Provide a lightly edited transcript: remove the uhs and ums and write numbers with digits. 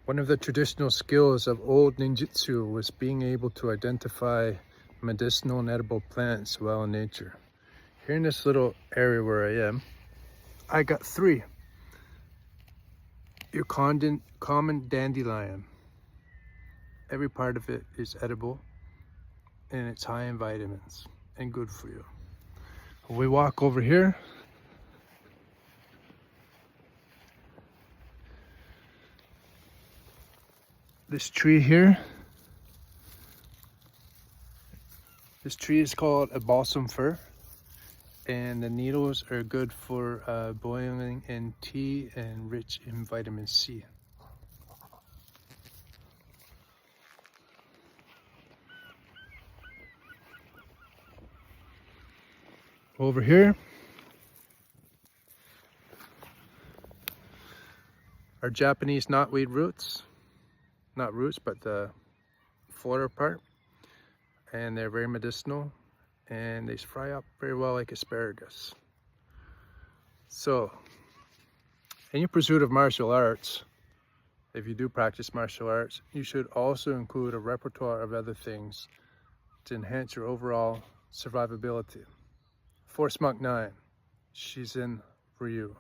One of the traditional skills of old ninjutsu was being able to identify medicinal and edible plants well in nature. Here in this little area where I am, I got 3. Your common dandelion. Every part of it is edible and it's high in vitamins and good for you. We walk over here. This tree here, this tree is called a balsam fir, and the needles are good for boiling in tea and rich in vitamin C. Over here are Japanese knotweed roots. Not roots, but the floral part. And they're very medicinal and they fry up very well like asparagus. So, in your pursuit of martial arts, if you do practice martial arts, you should also include a repertoire of other things to enhance your overall survivability. Force Monk 9, she's in for you.